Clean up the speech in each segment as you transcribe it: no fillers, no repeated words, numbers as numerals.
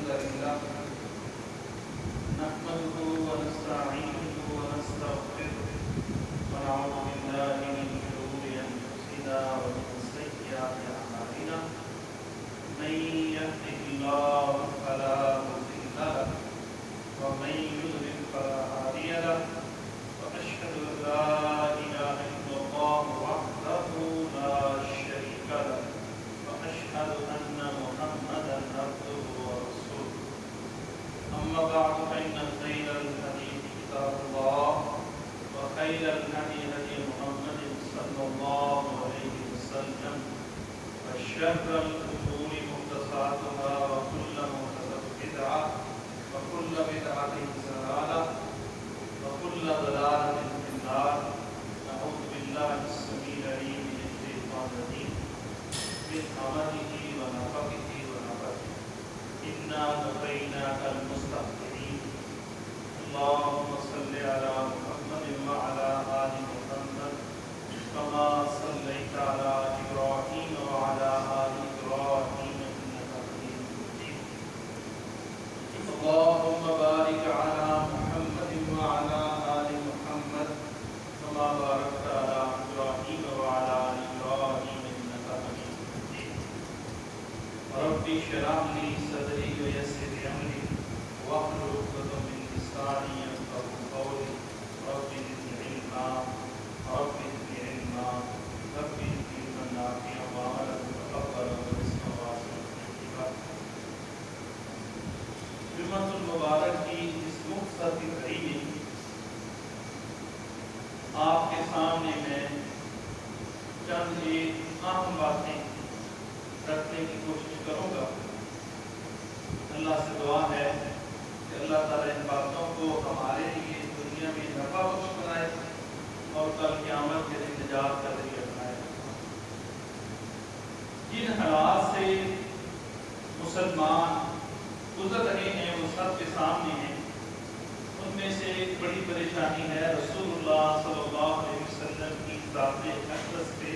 لله نحمده ونستعينه ونستغفره ونعوذ بالله من شرور أنفسنا ومن سيئات أعمالنا من يهده الله فلا مضل له ومن يضلل فلا هادي له وأشهد أن لا إله إلا الله وحده لا شريك له وأشهد أن محمدا عبده ورسوله أما بعد فإن خير الحديث كتاب الله وخير الهدي هدي محمد صلى الله عليه وسلم وشر الأمور محدثاتها وكل محدثة بدعة وكل بدعة ضلالة وكل ضلالة في النار. نعوذ بالله السميع العليم من الشيطان الرجيم من همزه ونفخه ونفثه. إنا كفيناك المستهزئين. اللهم صل على محمد وعلى آل محمد كما صليت على إبراهيم وعلى آل إبراهيم إنك حميد مجيد. اللهم بارك على محمد وعلى آل محمد كما باركت على إبراهيم وعلى آل إبراهيم إنك حميد مجيد. رب اشرح لي صدري ويسر لي أمري واحلل عقدة من لساني يفقهوا قولي. رب زدني علما رب زدني علما رب زدني علما نافعا وعملا متقبلا ورزقا واسعا. جمعۃ المبارک کی اس مختصر سی گھڑی میں آپ کے سامنے میں چند ایک اہم باتیں رکھنے کی کوشش کروں گا. اللہ سے دعا ہے کہ اللہ تعالیٰ ان باتوں کو ہمارے لیے دنیا میں نفع بخش بنائے اور کل قیامت کے دن نجات کا ذریعہ بنائے. جن حالات سے مسلمان گزر رہے ہیں وہ سب کے سامنے ہیں. ان میں سے ایک بڑی پریشانی ہے رسول اللہ صلی اللہ علیہ وسلم کی ذات اقدس پہ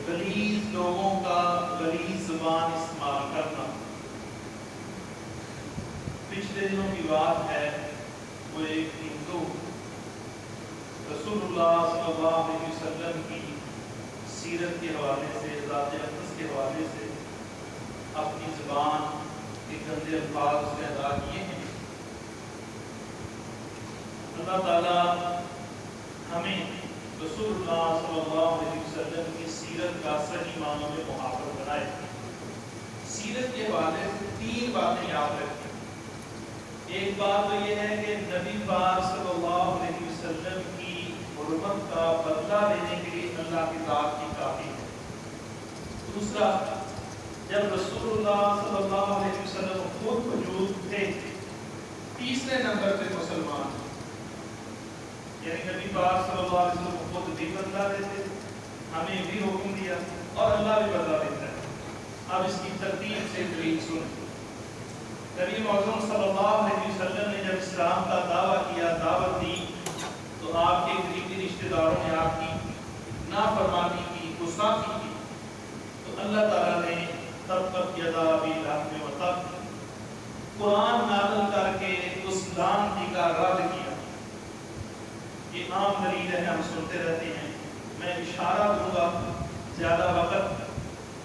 غلیظ لوگوں کا غلیظ زبان استعمال کرنا. پچھلے دنوں کی بات ہے، وہ ایک ہندو رسول اللہ صلی اللہ علیہ وسلم کی سیرت کے حوالے سے، ذات اقدس کے حوالے سے اپنی زبان کے گندے الفاظ اس نے ادا کیے ہیں. اللہ تعالیٰ ہمیں رسول اللہ صلی اللہ علیہ وسلم کی سیرت کا صحیح معنوں میں محافظ بنائے. سیرت کے حوالے سے تین باتیں یاد رکھیں. ایک بات تو یہ ہے کہ نبی پاک صلی اللہ علیہ وسلم کی حرمت کا بدلہ لینے کے لیے اللہ کی ذات کی کافی ہے. دوسرا، جب رسول اللہ صلی اللہ علیہ وسلم خود موجود تھے، تیسرے نمبر پہ مسلمان، یعنی نبی پاک صلی اللہ علیہ وسلم خود بھی بدلہ دیتے، ہمیں بھی حکم دیا اور اللہ بھی بدلہ دیتا ہے. اب اس کی ترتیب سے دلیل سنیں. نبی معظم صلی اللہ علیہ وسلم نے جب اسلام کا دعویٰ کیا، دعوت دی، تو آپ کے قریبی رشتہ داروں نے آپ کی نافرمانی کی، گستاخی کی. تو اللہ تعالیٰ نے تبت یدا ابی لہب وتب قرآن نازل کر کے اس لعنتی کا رد کیا. یہ عام دلیل ہے، ہم سنتے رہتے ہیں. میں اشارہ دوں گا، زیادہ وقت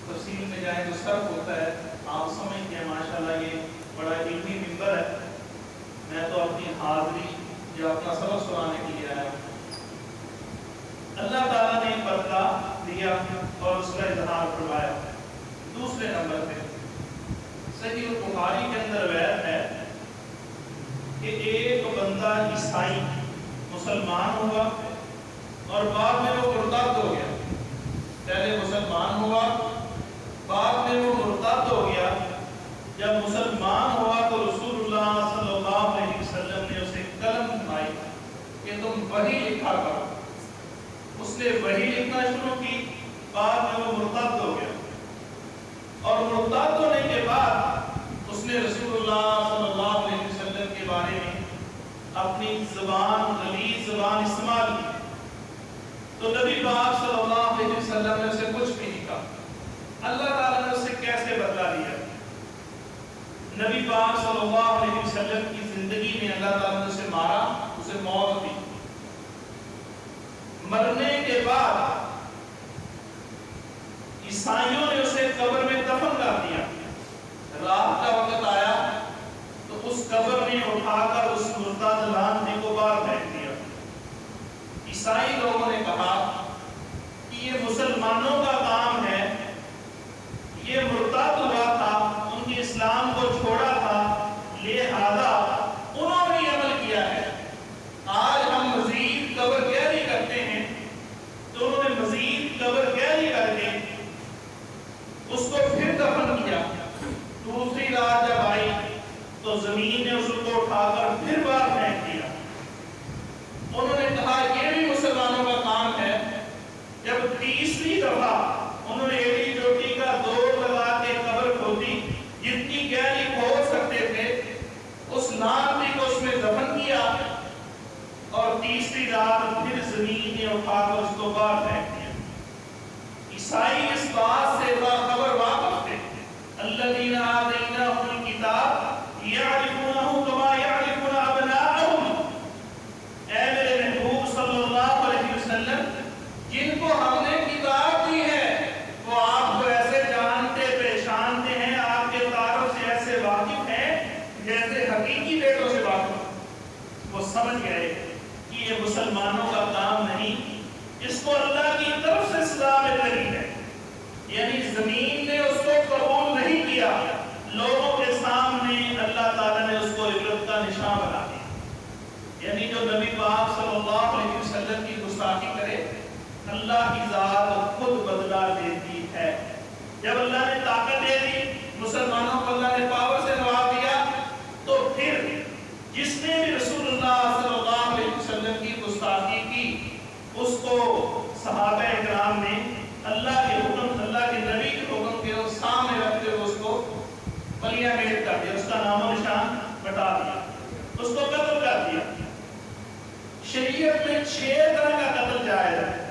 تفصیل میں جائیں تو صرف ہوتا ہے. آپ سمجھتے ہیں ماشاءاللہ یہ بڑا علمی ممبر ہے، میں تو اپنی حاضری یا اپنا سبق سنانے کے لیے آیا ہوں. اللہ تعالیٰ نے بدلہ دیا اور اس کا اظہار فرمایا. دوسرے نمبر پہ صحیح البخاری کے اندر روایت ہے کہ ایک بندہ عیسائی مسلمان ہوا اور بعد میں وہ مرتد ہو گیا. پہلے مسلمان ہوا، بعد میں وہ مرتد ہو گیا. جب مسلمان ہوا تو رسول اللہ صلی اللہ علیہ وسلم نے اسے قلم سنائی کہ تم وحی لکھا کرو. اس نے وحی لکھنا شروع کی. بعد میں وہ مرتد ہو گیا اور مرتد ہونے کے بعد اس نے رسول اللہ صلی اللہ علیہ وسلم کے بارے میں اپنی زبان، غلیظ زبان استعمال کی. تو نبی پاک صلی اللہ علیہ وسلم نے اسے کچھ بھی نہیں کہا. اللہ تعالیٰ نے اسے کیسے بدلا دیا؟ نبی پاک صلی اللہ علیہ وسلم کی زندگی میں اللہ تعالیٰ نے اسے مارا، اسے موت دی۔ مرنے کے بعد عیسائیوں نے اسے قبر میں دفن کر دیا۔ رات کا وقت آیا تو اس قبر میں اٹھا کر اس مرتد لعنتی کو باہر پھینک دیا۔ عیسائی لوگوں نے کہا کہ یہ مسلمانوں کا کام ہے، یہ مرتد ہوا تھا، ان کے اسلام کو چھوڑا تھا، لہذا انہوں نے عمل کیا ہے، آج ہم مزید قبر گہری کرتے ہیں۔ تو انہوں نے مزید قبر گہری کر کے اس کو پھر دفن کیا۔ دوسری رات جب آئی تو زمین نے اس کو اٹھا کر پھر باہر پھینک دیا۔ انہوں نے کہا یہ بھی مسلمانوں کا کام ہے۔ جب تیسری دفعہ انہوں نے ایڑی چوٹی کا دور لگا کے قبر کھودی، جتنی گہری کھود سکتے تھے، اس لعنتی کو اس میں دفن کیا، اور تیسری رات پھر زمین نے اٹھا کر اس کو باہر پھینک دیا۔ عیسائی اس بات سے باخبر واقف تھے، الذین آتیناہم الکتاب یعرفونہ کما یعرفون ابناءہم۔ اے میرے محبوب صلی اللہ علیہ وسلم، جن کو ہم نے کتاب دی ہے وہ آپ کو ایسے جانتے پہچانتے ہیں، آپ کے تعارف سے ایسے واقف ہیں جیسے حقیقی بیٹوں سے واقف۔ وہ سمجھ گئے کہ یہ مسلمانوں کا کام نہیں، اس کو اللہ کی طرف سے سزا مل رہی ہے، یعنی زمین نے اس کو قبول نہیں کیا، لوگوں کے سامنے اللہ تعالیٰ نے اس کو عبرت کا نشان بنا دیا۔ یعنی جو نبی پاک صلی اللہ علیہ وسلم کی گستاخی کرے، اللہ کی ذات خود بدلہ دیتی ہے۔ جب اللہ نے طاقت دے دی، مسلمانوں کو اللہ نے پاور سے نواز دیا، تو پھر جس نے بھی رسول اللہ صلی اللہ علیہ وسلم کی گستاخی کی، اس کو صحابہ اکرام نے اللہ کے حکم، اللہ کے نبی کے حکم کے سامنے رکھتے ہوئے اس کو پلیہ میٹ کر دیا، اس کا نام و نشان بتا دیا، اس کو قتل کر دیا۔ شریعت میں 6 طرح کا قتل جائز ہے،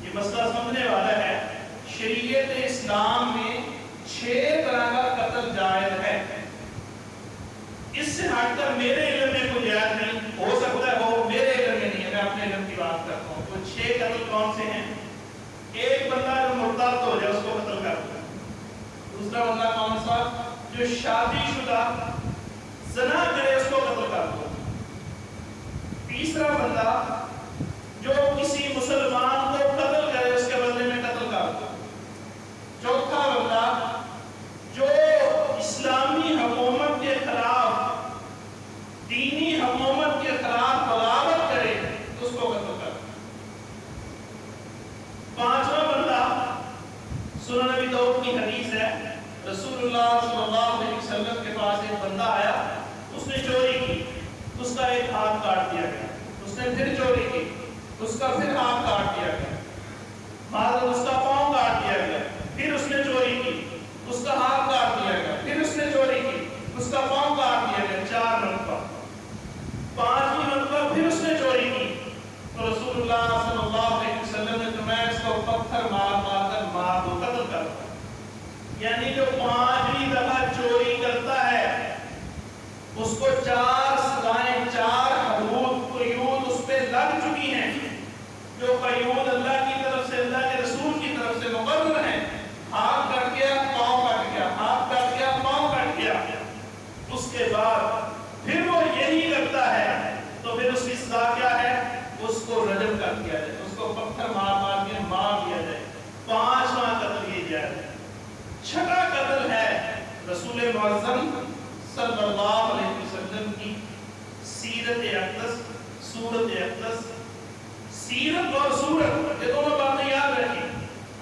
یہ مسئلہ سمجھنے والا ہے۔ شریعت اسلام میں 6 طرح کا قتل جائز ہے۔ اس سے ہٹ کر میرے علم میں کوئی جائز نہیں، ہو سکتا ہے ہو، میرے علم میں نہیں ہے، میں اپنے علم کی بات کرتا ہوں۔ وہ 6 قتل کون سے ہیں؟ ایک بندہ جو مرتد ہو جائے اس کو قتل کر دو۔ دوسرا بندہ کون سا؟ جو شادی شدہ زنا کرے اس کو قتل کر دو۔ تیسرا بندہ جو کسی مسلمان کو قتل کرے اس کے بدلے میں قتل کر دو۔ چوتھا بندہ جو اسلامی حکومت کے خلاف، دینی حکومت کے خلاف بغاوت کرے اس کو قتل کر دو۔ پانچواں بندہ، سنن نبی داؤد کی حدیث ہے، رسول اللہ صلی اللہ علیہ وسلم کے پاس ایک بندہ آیا، اس نے چوری کی، اس کا ایک ہاتھ کاٹ دیا گیا۔ اس نے پھر چوری کی، اس کا پھر ہاتھ کاٹ دیا گیا، بعد اس کا پاؤں کاٹ دیا گیا۔ پھر اس نے چوری کی، اس کا ہاتھ کاٹ دیا گیا۔ پھر اس نے چوری کی، اس کا پاؤں کاٹ دیا گیا۔ 4 مرتبہ۔ 5ویں مرتبہ پھر اس نے چوری کی تو رسول اللہ صلی اللہ علیہ وسلم نے فرمایا اس کو پتھر مار مار کر مار دو، قتل کر دو۔ یعنی جو 5ویں دفعہ چوری کرتا ہے اس کو 4 سزائیں، 4 حدود قیود اس پہ لگ چکی ہیں، جو قیود اللہ کی طرف سے، اللہ کے رسول کی طرف سے مقرر ہیں۔ ہاتھ کٹ گیا، پاؤں کٹ گیا، ہاتھ کٹ گیا، پاؤں کٹ گیا۔ اس کے بعد پھر وہ یہی کرتا ہے تو پھر اس کی سزا کیا ہے؟ اس کو رجم کر دیا جائے، اس کو پتھر مار مار کے مار دیا جائے۔ 5واں قتل یہ جائے۔ 6واں قتل ہے رسول معظم صلی اللہ علیہ وسلم کی سیرت اقدس، صورت اقدس۔ سیرت اور صورت یہ دونوں باتیں یاد رکھیں۔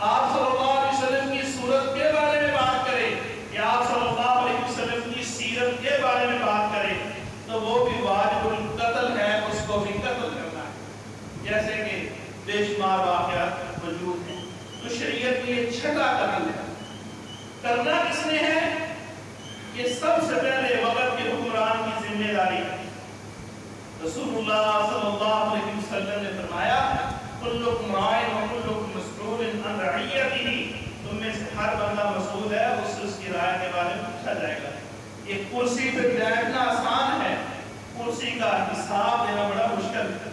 آپ صلی اللہ علیہ وسلم کی صورت کے بارے میں بات کریں یا آپ صلی اللہ علیہ وسلم کی سیرت کے بارے میں بات کریں تو وہ بھی واجب القتل ہے، اس کو بھی قتل کرنا ہے، جیسے کہ بے شمار واقعات موجود ہیں۔ تو شریعت میں یہ 6واں قتل ہے۔ کرنا کس نے ہے؟ یہ سب سے پہلے وقت کے حکمران کی ذمہ داری ہے۔ رسول اللہ صلی اللہ علیہ وسلم نے فرمایا کلکم راع و کلکم مسئول عن رعیتہ، تم میں سے ہر بندہ مسئول ہے، اس کی رائے کے بارے میں پوچھا جائے گا۔ یہ کرسی پہ بیٹھنا آسان ہے، کرسی کا حساب دینا بڑا مشکل ہے۔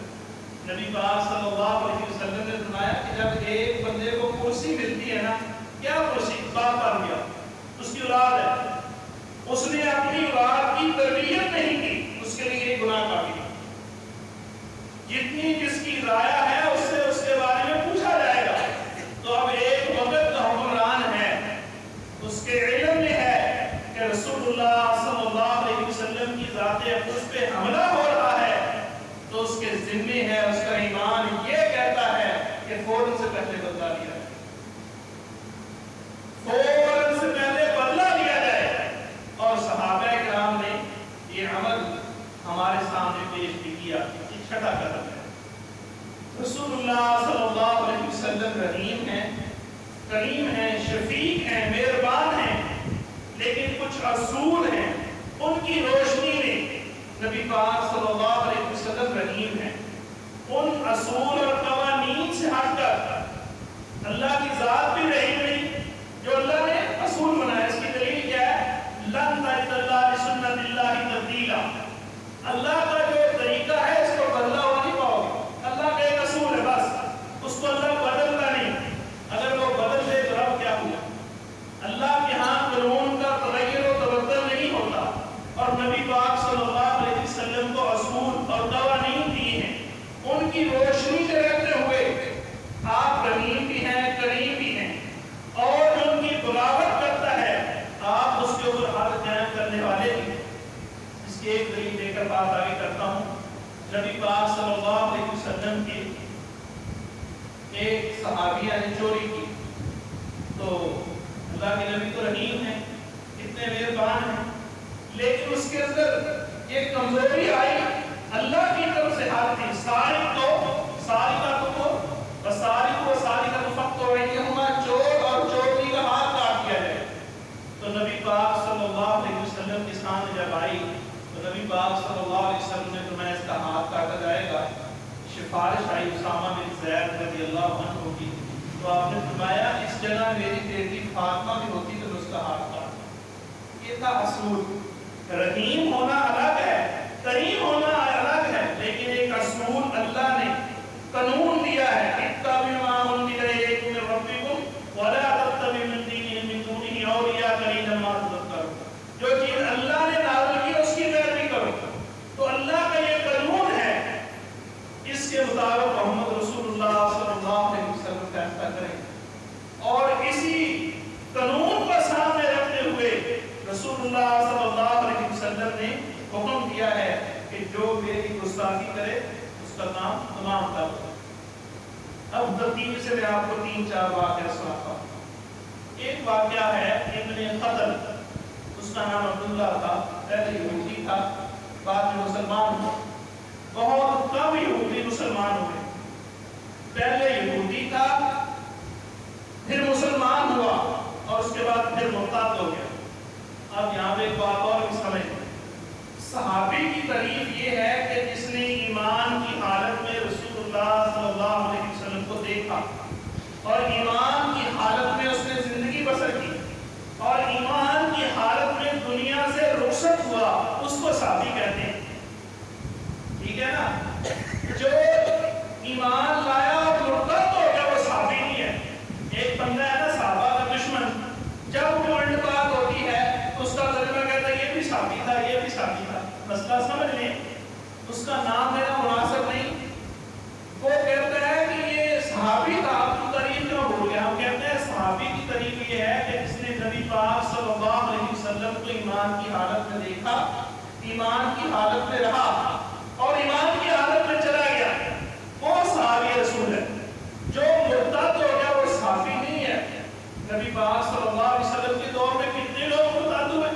نبی پاک صلی اللہ علیہ وسلم نے فرمایا کہ جب ایک بندے کو کرسی ملتی ہے نا، کیا کرسی باپ پر گیا، اس کی اولاد ہے، اس نے اپنی اولاد کی تربیت نہیں کی، اس کے لیے ایک گناہ کافی ہے۔ جتنی جس کی رایا ہے اس سے اس کے بارے میں پوچھا جائے گا۔ تو اب ایک وقت کا حکمران ہے، اس کے علم میں ہے کہ رسول اللہ صلی اللہ علیہ وسلم کی ذات اقدس پہ حملہ ہو رہا ہے، تو اس کے ذمے ہے، اس کا ایمان یہ کہتا ہے کہ فوراً سے پہلے بدلہ لیا جائے، فوراً سے پہلے بدلہ لیا جائے۔ اور صحابہ کرام نے یہ عمل ہمارے سامنے پیش بھی کیا۔ یہ چھٹا قدم ہے۔ رسول اللہ صلی اللہ علیہ وسلم رحیم ہیں، کریم ہیں، شفیق ہیں، مہربان ہیں، لیکن کچھ اصول ہیں، ان کی روشنی میں نبی پاک صلی اللہ علیہ وسلم رحیم ہیں۔ ان اصول اور قوانین سے ہٹ کر اللہ کی ذات بھی رحیم نہیں۔ جو اللہ نے اصول بنایا، اس کی دلیل کیا ہے؟ لن تجد اللہ لسنت اللہ تبدیلا۔ اللہ کا جو طریقہ ہے اس کو بدلا ہوا نہیں پاؤ گے۔ اللہ کا ایک اصول ہے، بس اس کو اللہ بدلتا نہیں۔ اگر وہ بدل دے تو رب کیا ہوا؟ اللہ کے ہاں قانون کا تغیر و تبدل نہیں ہوتا۔ اور نبی پاک صلی اللہ علیہ وسلم کو اصول اور قوانین دیے ہیں، ان کی روشنی میں رہتے ہوئے آپ رحیم بھی ہیں، کریم بھی ہیں، اور جو ان کی بغاوت کرتا ہے آپ اس کے اوپر حد قائم کرنے والے بھی۔ اس کی ایک دلیل دے کر بات آگے کرتا ہوں۔ نبی پاک صلی اللہ علیہ وسلم کی ایک صحابیہ نے چوری کی، تو اللہ کے نبی تو رحیم ہیں، اتنے مہربان ہیں، لیکن اس کے اندر ایک کمزوری آئی، اللہ کی طرف سے حال تھی، سارق تو فقط ہو رہی ہے، چور اور چوری کا ہاتھ کاٹ دیا جائے۔ تو نبی پاک صلی اللہ علیہ وسلم کے سامنے جب آئی تو نبی پاک صلی اللہ علیہ وسلم نے فرمایا اس کا ہاتھ کاٹا جائے گا۔ سفارش آئی اسامہ بن زید رضی اللہ عنہ کی، تو آپ نے فرمایا اس جگہ میری بیٹی فاطمہ بھی ہوتی تو اس کا ہاتھ کاٹتا۔ یہ تھا اصول۔ رحیم ہونا الگ ہے، کریم ہونا الگ ہے، لیکن ایک اصول اللہ نے قانون دیا ہے، اتبعوا ما انزل الیکم من ربکم ولا تتبعوا من دونہ اولیاء قلیلا ما تذکرون۔ جو چیز اللہ نے نازل کی اس کی پیروی کرو۔ تو اللہ کا یہ قانون ہے، اس کے مطابق محمد رسول اللہ صلی اللہ علیہ وسلم فیصلہ کریں، اور اسی قانون کو سامنے رکھتے ہوئے رسول اللہ صلی اللہ علیہ وسلم نے حکم دیا ہے کہ جو میری گستاخی کرے اس کا کام تمام کر دو۔ اب ترتیب سے میں آپ کو 3-4 واقعہ سناتا ہوں۔ ایک واقعہ ہے ابن خطل، اس کا نام عبداللہ تھا، پہلے یہودی تھا، بعد میں مسلمان ہوا۔ بہت کم یہودی مسلمان ہوئے، پہلے یہودی تھا، پھر مسلمان ہوا، اور اس کے بعد پھر مرتد ہو گیا۔ اب یہاں پہ ایک بات اور بھی سمجھ، صحابی کی تعریف یہ ہے کہ جس نے ایمان کی حالت میں رسول اللہ صلی اللہ علیہ وسلم کو دیکھا، اور ایمان کی حالت میں اس نے زندگی بسر کی، اور ایمان کی حالت میں دنیا سے رخصت ہوا، اس کو صحابی کہتے ہیں۔ ٹھیک ہے نا؟ جو ایمان لایا اور مرتد ہو گیا وہ صحابی نہیں ہے۔ ایک بندہ ہے نا صحابہ کا دشمن، جب وہ الٹ بات ہوتی ہے اس کا ترجمہ کہتا ہے یہ بھی صحابی تھا، یہ بھی صحابی تھا۔ مسئلہ سمجھ لیں، اس کا نام لینا مناسب نہیں۔ وہ کہتا ہے کہ یہ صحابی تھا، آپ کی تعریف کیوں بھول گیا؟ ہم کہتے ہیں صحابی کی تعریف یہ ہے کہ جس نے نبی پاک صلی اللہ علیہ وسلم کو ایمان کی حالت میں دیکھا، ایمان کی حالت میں رہا، اور ایمان کی حالت میں چلا گیا، وہ صحابی رسول ہے۔ جو مرتد ہو گیا وہ صحابی نہیں ہے۔ نبی پاک صلی اللہ علیہ وسلم کے دور میں کتنے لوگ مرتد ہوئے؟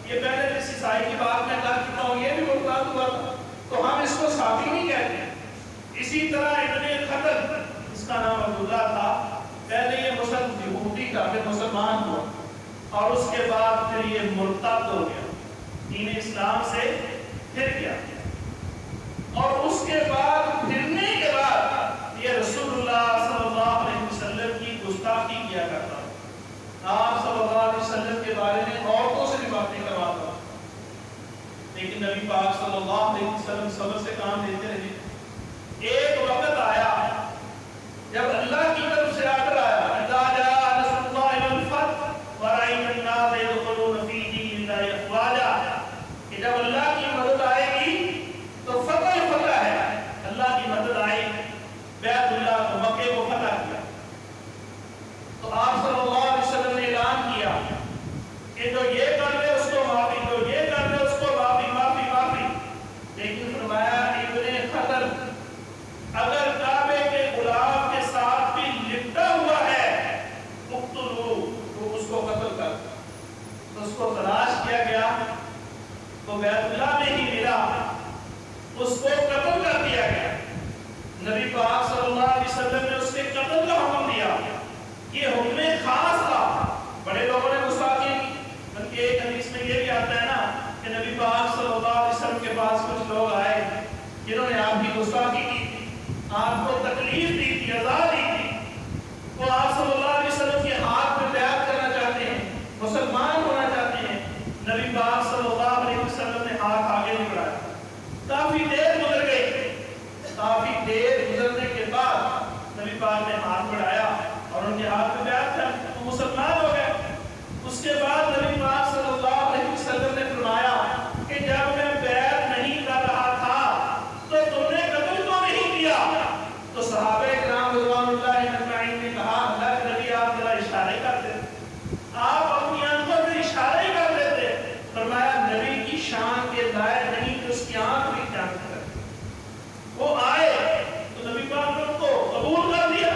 یہ پہلے جس عیسائی کی بات میں کر چکا ہوں، یہ بھی مرتد ہوا تھا، تو ہم اس کو صحابی نہیں کہتے۔ اسی طرح ابن خطل، اس کا نام عبداللہ تھا، پہلے یہ یہودی تھا، پھر مسلمان ہوا، اور اس کے بعد پھر یہ مرتد ہو گیا، دین اسلام سے پھر گیا، اور اس کے بعد پھرنے کے بعد یہ رسول اللہ صلی اللہ علیہ وسلم کی گستاخی کیا کرتا، آپ صلی اللہ علیہ وسلم کے بارے میں عورتوں سے بھی باتیں کرواتا، لیکن نبی پاک صلی اللہ علیہ وسلم صبر سے کام لیتے رہے۔ ایک وقت آیا جب اللہ کی طرف سے آڈر آیا، اذا جاء نصر اللہ والفتح ورأیت الناس يدخلون فی دین اللہ افواجا، کہ جب اللہ کی مدد آئے گی تو فتح فتح ہے، اللہ کی مدد آئی، بیت اللہ کو مکے کو فتح کیا۔ تو آپ صلی اللہ علیہ وسلم نے اعلان کیا کہ جو یہ کر لے اس کو معافی، جو یہ کر لے اس کو معافی معافی معافی۔ لیکن فرمایا ابن خطر اگر کعبے کے غلاف کے ساتھ بھی لپٹا ہوا ہے اقتلوا، تو اس کو قتل کر۔ تو اس کو تلاش کیا گیا تو بیت اللہ میں ہی ملا، اس کو قتل کر دیا گیا۔ نبی پاک صلی اللہ علیہ وسلم نے اس کے قتل کا حکم دیا۔ یہ حکم خاص تھا، بڑے لوگوں نے گستاخی کی، بلکہ ایک حدیث میں یہ بھی آتا ہے نا کہ نبی پاک صلی اللہ علیہ وسلم کے پاس کچھ لوگ آئے جنہوں نے آپ کی گستاخی کی تھی، آپ کو تکلیف دی تھی، عذا دی تھی، وہ آپ صلی اللہ علیہ وسلم کے ہاتھ پہ بیعت کرنا چاہتے ہیں، مسلمان ہونا چاہتے ہیں۔ نبی پاک صلی اللہ علیہ وسلم نے ہاتھ آگے نہیں بڑھایا، کافی دیر گزر گئی، کافی دیر گزرنے کے بعد نبی پاک نے ہاتھ بڑھایا اور ان کے ہاتھ میں بیعت کر، وہ مسلمان ہو گئے۔ اس کے بعد نبی پاک صلی اللہ علیہ وسلم نے فرمایا کہ جب میں بیعت نہیں کر رہا تھا تو تم نے قتل کیوں نہیں کیا؟ تو صحابہ کرام رضوان اللہ اجمعین نے کہا اللہ کے نبی آپ ذرا اشارے کر دیتے، آپ اپنی آنکھوں سے اشارے کر دیتے۔ فرمایا نبی کی شان کے لائق نہیں کہ اس کی آنکھ بھی جان کر۔ وہ آئے تو نبی پاک نے ان کو قبول کر دیا،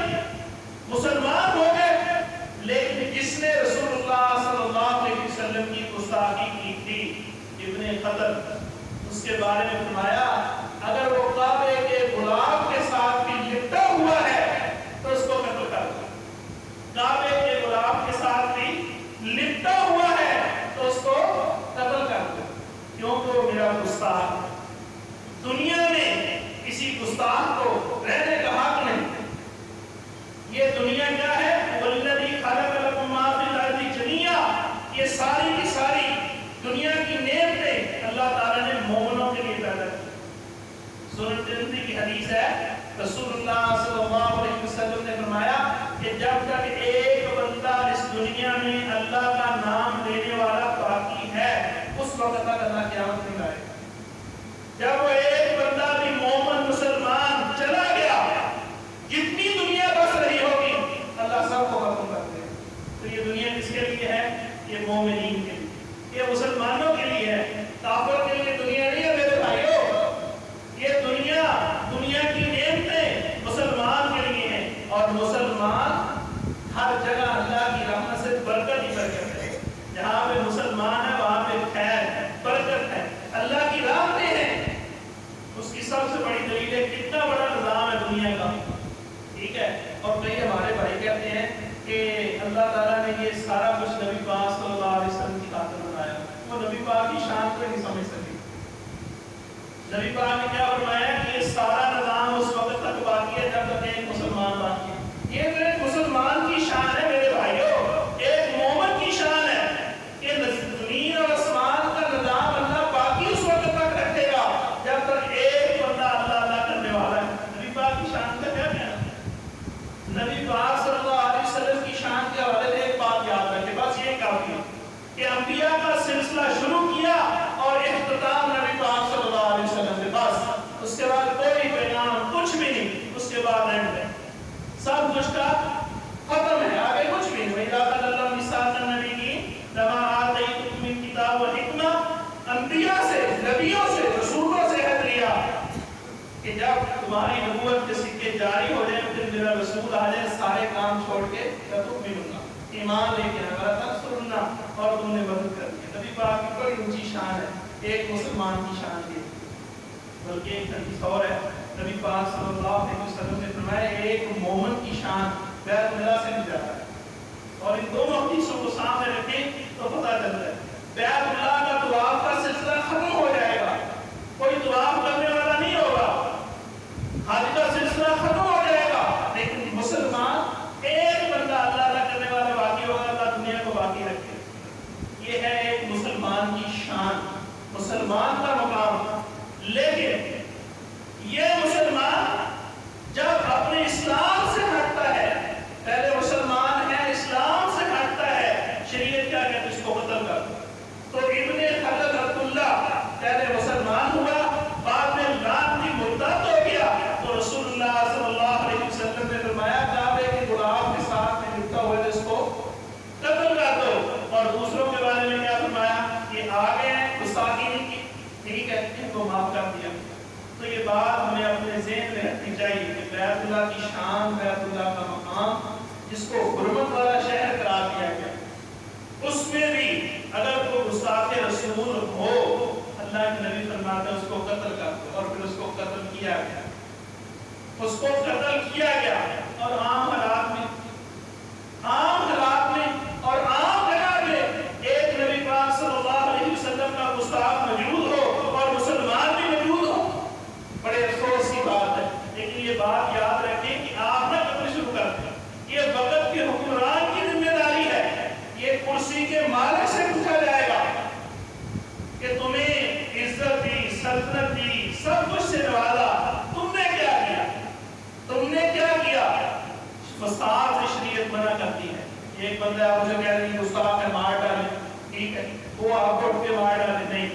مسلمان ہو گئے۔ لیکن جس نے رسول اللہ صلی اللہ علیہ وسلم کی گستاخی کی تھی ابن خطر، اس کے بارے میں فرمایا اگر وہ کعبے کے غلاف کے ساتھ بھی لپٹا ہوا ہے تو اس کو قتل کر دو۔ کعبے کے غلاف کے ساتھ بھی لپٹا ہوا ہے تو اس کو قتل کر دو، کیونکہ وہ میرا گستاخ ہے۔ دنیا میں کسی گستاخ کو رہنے کا حق نہیں۔ یہ دنیا کیا ہے؟ والذی خلق لکم ما فی الارض جمیعا، یہ ساری کی ساری دنیا کی نعمتیں اللہ تعالیٰ نے مومنوں کے لیے پیدا کی۔ سنن ترمذی کی حدیث ہے، رسول اللہ صلی اللہ علیہ وسلم نے فرمایا کہ جب تک ایک بندہ اس دنیا میں اللہ کا نام لینے والا باقی ہے اس وقت تک اللہ قیامت نہیں لائے گا۔ جب وہ ایک بندہ بھی مومن مسلمان چلا گیا، جتنی دنیا بس رہی ہوگی اللہ سب کو ختم کر دے۔ تو یہ دنیا کس کے لیے ہے؟ یہ مومنین کے لیے، یہ مسلمانوں کے لیے ہے، کافر کے لیے دنیا نہیں ہے میرے بھائیوں۔ یہ دنیا کی نعمتیں مسلمان کے لیے ہیں، اور مسلمان ہر جگہ اللہ کی رحمت سے برکت ہی برکت ہے۔ جہاں پہ مسلمان ہے وہاں پہ خیر ہے، برکت ہے، اللہ کی رحمتیں ہیں۔ اس کی سب سے بڑی دلیل ہے کتنا بڑا نظام ہے دنیا کا، ٹھیک ہے۔ اور کئی ہمارے بھائی کہتے ہیں کہ اللہ تعالیٰ نے یہ سارا کچھ نبی پاک صلی اللہ علیہ وسلم کی خاطر بنایا، وہ نبی پاک کی شان کو نہیں سمجھ سکے۔ نبی پاک نے کیا فرمایا کہ یہ سارا نظام اس وقت تک باقی ہے جب تک ایک مسلمان باقی ہے۔ یہ تو ایک مسلمان کی شان ہے میرے بھائیوں، ایک مومن کی شان ہے کہ زمین اور آسمان کا نظام اللہ باقی اس وقت تک رکھے گا جب تک ایک بندہ اللہ اللہ کرنے والا ہے۔ نبی پاک کی شان کا کیا کہنا؟ نبی پاک صلی اللہ علیہ وسلم کی شان کے حوالے سے ایک بات یاد رکھے، بس یہ کافی ہے کہ انبیاء کا سلسلہ شروع کیا اور اختتام نبی پاک صلی اللہ علیہ وسلم سے، بس اس کے بعد کوئی پیغام کچھ بھی نہیں، اس کے بعد اینڈ ہے، سب کچھ کا ختم ہے، آگے کچھ بھی نہیں۔ وَإِذَا أَخَذَ اللَّهُ مِيثَاقَ النَّبِيِّينَ لَمَا آتَيْتُكُم مِّن كِتَابٍ وَحِكْمَةٍ، انبیاء سے، نبیوں سے، رسولوں سے عہد لیا کہ جب تمہاری نبوت کے سکے جاری ہو جائیں پھر میرا رسول آ جائے، سارے کام چھوڑ کے لَتُؤْمِنُنَّ، ایمان لے کے آنا، وَلَتَنصُرُنَّ، اور تم نے مدد کر دی۔ نبی پاک کی بڑی اونچی شان ہے، ایک مسلمان کی شان کی، بلکہ ایک حدیث اور ہے، نبی پاک صلی اللہ علیہ وسلم نے فرمایا ایک مومن کی شان بیت اللہ سے بھی زیادہ ہے۔ اور ان دونوں حدیثوں کو سامنے رکھیں تو پتہ چلتا ہے بیت اللہ کا طواف کا سلسلہ ختم ہو جائے گا، کوئی طواف کرنے والا نہیں ہوگا، حج کا سلسلہ ختم ہو جائے گا، لیکن مسلمان ایک بندہ اللہ اللہ کرنے والا باقی ہوگا، اللہ دنیا کو باقی رکھے۔ یہ ہے ایک مسلمان کی شان۔ مسلمان کا مقام. لیکن یہ مسلمان جب اپنے اسلام سے ہٹتا ہے، پہلے مسلمان ہے اسلام سے ہٹتا ہے، شریعت کیا کہتے اس کو قتل کر. تو ابن خلد عبداللہ پہلے مسلمان ہوا، بعد میں رات کی مرتد ہو گیا، تو رسول اللہ صلی اللہ علیہ وسلم نے فرمایا کعبے کے غلام کے ساتھ میں لپٹا ہوا ہے، اس کو قتل کر دو. اور دوسروں کے بارے میں کیا فرمایا؟ یہ آگے گستاخی نہیں کی، ٹھیک ہے ان کو معاف کر دیا. تو یہ بات ہمیں اپنے ذہن میں رکھنی چاہیے کہ بیت اللہ کی شان، بیت اللہ کا مقام جس کو حرمت والا شہر قرار دیا گیا، اس میں بھی اگر کوئی گستاخ رسول ہو، اللہ کے نبی فرماتے ہیں اس کو قتل کر دو. اور پھر اس کو قتل کیا گیا، اس کو قتل کیا گیا. اور عام حالات میں اور عام جگہ میں ایک نبی پاک صلی اللہ علیہ وسلم کا گستاخ موجود ہو اور مسلمان بھی موجود ہو، بڑے افسوس کی بات ہے. لیکن یہ بات یاد رکھیں کہ آپ نہ قتل شروع کر دیں. یہ وقت کے حکمران کی ذمہ داری ہے. یہ کرسی کے مالک سے پوچھا جائے گا کہ تمہیں عزت دی، سلطنت دی، سب کچھ سے نوازا، تم نے کیا کیا؟ تم نے کیا کیا؟ فساد سے شریعت منع کرتی ہے. ایک بندہ آپ مجھے کہہ رہی ہے گستاخ ہے، مار ڈالیں، ٹھیک ہے، وہ آپ کو اٹھ کے مار ڈالیں. نہیں،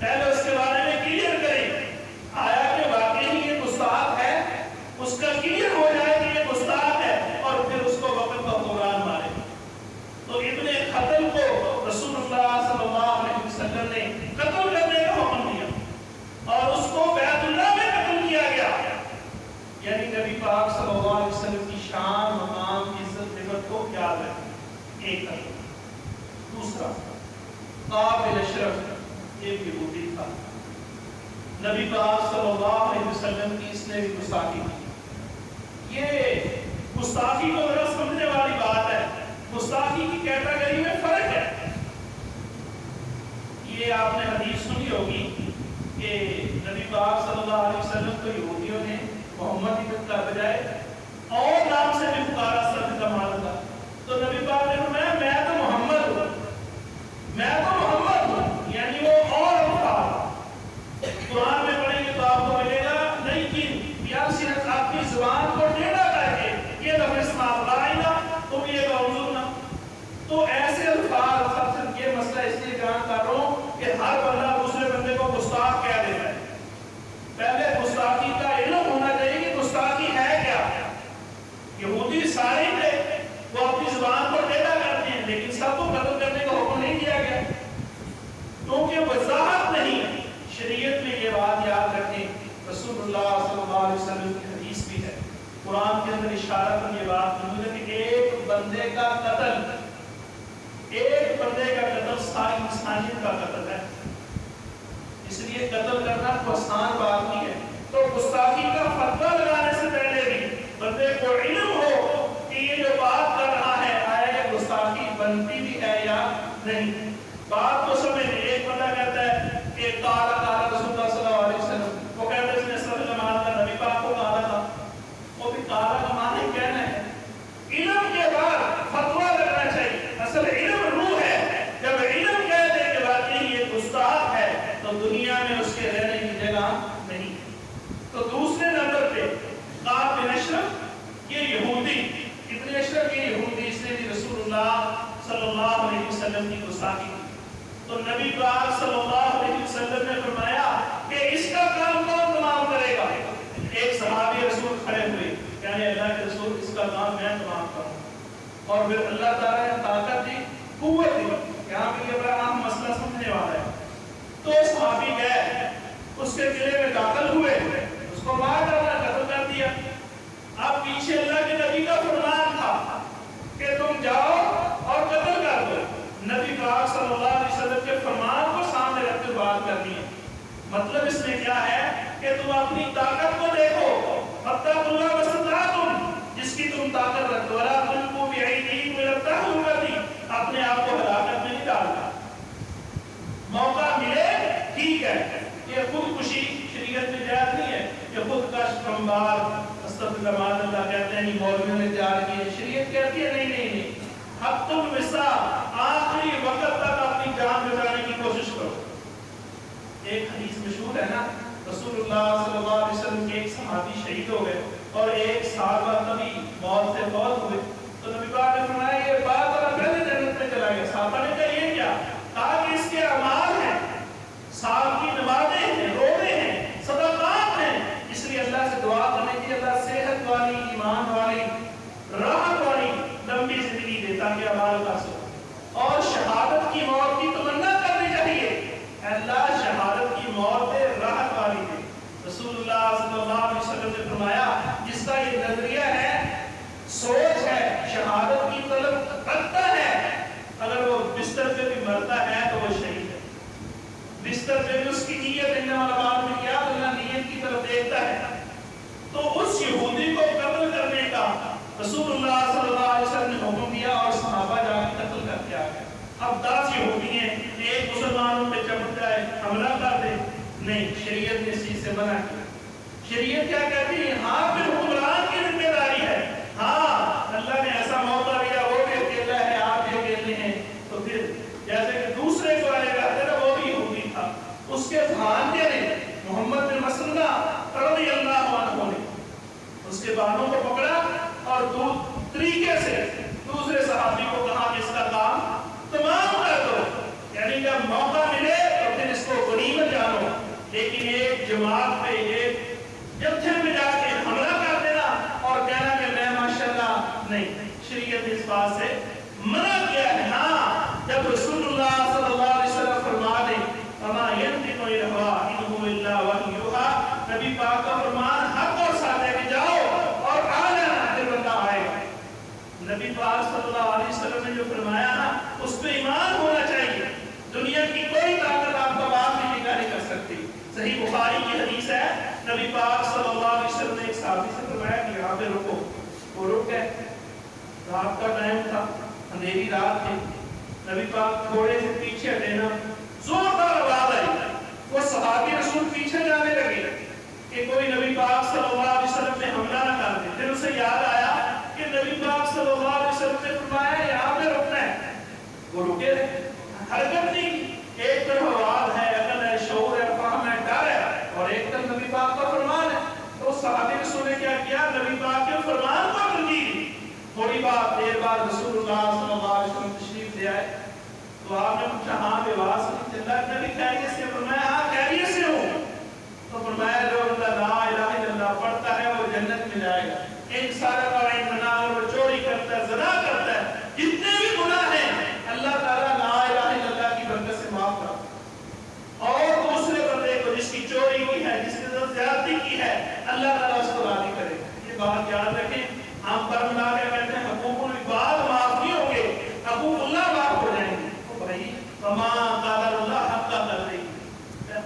پہلے اس کے بارے میں کلیئر کریں، آیا کہ واقعی یہ گستاخ ہے، اس کا کلیئر ہو جائے کہ یہ گستاخ ہے، اور پھر اس کو وقت کا حکمران مارے. تو ابن خلد کو رسول اللہ صلی اللہ علیہ وسلم نے قتل کرنے کا حکم دیا اور اس کو بیت اللہ میں قتل کیا گیا. یعنی نبی پاک صلی اللہ علیہ وسلم کی شان، مقام، عزت، نعمت کو یاد رکھیں. ایک قتل. دوسرا، کعب بن اشرف ایک یہودی تھا، نبی پاک صلی اللہ علیہ وسلم کی اس نے بھی گستاخی کی. یہ گستاخی کو ذرا سمجھنے والی بات ہے. گستاخی کی کیٹیگری میں فرق ہے. یہ آپ نے حدیث سنی ہوگی کہ نبی پاک صلی اللہ علیہ وسلم کو یہودیوں نے محمد کا بجائے اور نام سے بھی پکارا، سب کا مانا تھا. تو نبی پاک نے فرمایا میں تو محمد ہوں، میں تو محمد ہوں، یعنی وہ اور الفاظ قرآن میں پڑھیں گے تو آپ کو ملے گا نہیں کہ یا صرف آپ کی زبان کو ٹیڑھا کر کے یہ لفظ استعمال لائنا تم یہ موضوع نہ. تو ایسے الفاظ سب سے یہ مسئلہ اس لیے بیان کر رہا ہوں کہ ہر بندہ دوسرے بندے کو گستاخ کہہ دیتا ہے. پہلے گستاخی کا علم ہونا چاہیے کہ گستاخی ہے کیا. یہودی سارے تھے، وہ اپنی زبان کو ٹیڑھا کرتے ہیں، لیکن سب کو قتل کرنے کا حکم نہیں دیا گیا کیونکہ وضاحت نہیں. شریعت میں یہ بات یاد رکھیں، رسول اللہ صلی اللہ علیہ وسلم کی حدیث بھی ہے، قرآن کے اندر اشارہ پر یہ بات موجود ہے کہ ایک بندے کا قتل ساری انسانیت کا قتل ہے. اس لیے قتل کرنا تو آسان بات نہیں ہے. تو گستاخی کا فتویٰ لگانے سے پہلے بھی بندے کو علم ہو کہ یہ جو بات کر رہا ہے آیا یہ گستاخی بنتی بھی ہے یا نہیں. بات کو سمجھ. ایک بندہ کہتا ہے کہ قال رسول اللہ صلی اللہ علیہ وسلم، وہ کہتے ہیں اس نے سب زمان کا نبی پاک کو کہا تھا. وہ بھی قال کا معنی کہنا ہے. علم کے بعد فتویٰ لگنا چاہیے. اصل علم روح ہے. جب علم کہہ دے کہ واقعی یہ گستاخ ہے تو دنیا میں اس کے رہنے کی جگہ نہیں. تو دوسرے نمبر پہ کعب بن اشرف یہ یہودی، ابن اشرف یہ یہودی، اس نے بھی رسول اللہ صلی اللہ علیہ وسلم کی گستاخی کی. تو نبی پاک صلی اللہ علیہ وسلم نے فرمایا کہ اس کا کام کون تمام کرے گا. ایک صحابی رسول کھڑے ہوئے، یعنی اللہ کے رسول اس کا کام میں تمام کروں. اور پھر اللہ تعالیٰ نے طاقت دی، قوت دی. یہاں پہ یہ بڑا اہم مسئلہ سمجھنے والا ہے. تو صحابی گئے، اس کے قلعے میں داخل ہوئے، اس کو مار ڈالا، قتل کر دیا. اب پیچھے اللہ کے نبی کا فرمان تھا کہ تم جاؤ اور قتل کر دو. نبی پاک صلی اللہ علیہ وسلم کے فرمان کو سامنے رکھ کے بات کرنی ہے. مطلب اس میں کیا ہے کہ تم اپنی طاقت کو دیکھو. فاتقوا اللہ ما استطعتم، جس کی تم طاقت رکھو. ولا تلقوا بأيديكم إلى التهلكة، اپنے آپ کو ہلاکت میں نہیں ڈالنا. موقع ملے ٹھیک ہے، یہ خودکشی شریعت میں جائز نہیں ہے. یہ خودکش کمبار استغفر اللہ کہتے ہیں مولویوں نے تیار کیے. شریعت کہتی ہے نہیں، حق الوسع، آخری وقت تک اپنی جان بچانے کی کوشش کرو. ایک حدیث مشہور ہے نا، رسول اللہ صلی اللہ علیہ وسلم کے ایک صحابی شہید ہو گئے اور ایک صحابہ کبھی موت سے فوت ہوئے، تو نبی پاک نے فرمایا یہ بات والا پہلے جنت میں چلا گیا۔ صحابہ نے کہا یہ کیا؟ کہا کہ اس کے اعمال ہیں، صاحب کی نمازیں ہیں، روزے ہیں، صدقات ہیں، اس لیے اللہ سے دعا کرنے کی اللہ صحت والی، ایمان والی، راحت والی لمبی زندگی دے تاکہ اعمال کا سو، اور شہادت کی موت کی تمنا کرنی چاہیے، اللہ شہادت کی موت دے، راحت والی دے۔ رسول اللہ صلی اللہ علیہ وسلم نے فرمایا جس کا یہ نظریہ ہے، سوچ ہے، شہادت کی طلب رکھتا ہے، اگر وہ بستر پہ بھی مرتا ہے تو وہ شہید ہے۔ بستر پہ بھی اس کی نیت انما الاعمال بالنیات، اللہ نیت کی طرف دیکھتا ہے۔ تو اس یہودی کو قتل کرنے کا رسول اللہ صلی اللہ علیہ وسلم نے حکم دیا اور صحابہ جا کے قتل کر کے آ گئے۔ اب 10 یہودی ہیں، ایک مسلمانوں پہ چپٹ جائے، حملہ کر دے، نہیں، شریعت نے اس چیز سے منع کیا۔ شریعت کیا کہتی ہے؟ ہاں پھر حکمران کی ذمہ داری ہے، ہاں اللہ نے ایسا موقع دیا، وہ بھی اکیلا ہے، آپ بھی اکیلے ہیں، تو پھر جیسے کہ دوسرے کو آئے گا وہ بھی یہودی تھا، اس کے بھانجے نے محمد بن مسلمہ رضی اللہ عنہ نے اس کے بانوں کو پکڑا اور طریقے سے دوسرے صحابی کو کہا کہ اس کا کام تمام کر دو، یعنی جب موقع ملے تو پھر اس کو غنیمت جانو، لیکن ایک جماعت پہ، ایک جتھے میں جا کے حملہ کر دینا اور کہنا کہ میں ماشاءاللہ، نہیں، شریعت اس بات سے منع کیا ہے۔ ہاں جب رسول اللہ صلی اللہ علیہ وسلم فرما دے وما ينطق عن الهوى ان هو الا وحی یوحی، نبی پاک کا فرمان حق اور ساتھ ہے کہ جاؤ اور آ جانا، پھر بندہ آئے گا۔ نبی پاک صلی اللہ علیہ وسلم نے جو فرمایا نا، اس پہ ایمان ہونا چاہیے، دنیا کی کوئی طاقت آپ کا بات بھی نہیں کر سکتی۔ صحیح بخاری کی حدیث ہے، نبی پاک صلی اللہ علیہ وسلم نے ایک صحابی سے فرمایا کہ یہاں پہ رکو، وہ رک گئے، رات کا ٹائم تھا، اندھیری رات تھی، نبی پاک تھوڑے سے پیچھے ہٹے نا، زوردار آواز آئی، وہ صحابی رسول پیچھے جانے لگے کہ کوئی نبی پاک صلی اللہ علیہ وسلم پہ حملہ نہ کر دے۔ پھر اسے یاد آیا کہ نبی پاک صلی اللہ علیہ وسلم نے فرمایا یہاں پہ رکنا ہے، وہ رکے رہے، حرکت نہیں کی۔ ایک طرف آواز ہے، عقل ہے، شعور ہے، فہم ہے، ڈر ہے، اور ایک طرف نبی پاک کا فرمان ہے۔ تو صحابی رسول نے کیا کیا؟ نبی پاک کے فرمان کو ترجیح دی۔ تھوڑی بات دیر بعد رسول اللہ صلی اللہ علیہ وسلم تشریف لے آئے، تو آپ نے پوچھا ہاں بے واس اللہ نبی خیریت سے؟ فرمایا ہاں خیریت سے ہوں۔ تو فرمایا جو بندہ لا الہ الا اللہ پڑھتا ہے وہ جنت میں جائے گا، ایک سارق اور ایک منع، وہ چوری کرتا ہے، زنا کرتا ہے، جتنے بھی گناہ ہیں اللہ تعالیٰ لا الہ الا اللہ کی برکت سے معاف کرتا ہے، اور دوسرے بندے کو جس کی چوری کی ہے، جس کے ساتھ زیادتی کی ہے، اللہ تعالیٰ اس کو راضی کرے گا۔ یہ بات یاد رکھیں، ہم برملا کے کہتے ہیں حقوق العباد معاف نہیں ہوں گے، حقوق اللہ معاف ہو جائیں گے۔ تو بھائی وما قدر اللہ حق قدرہ،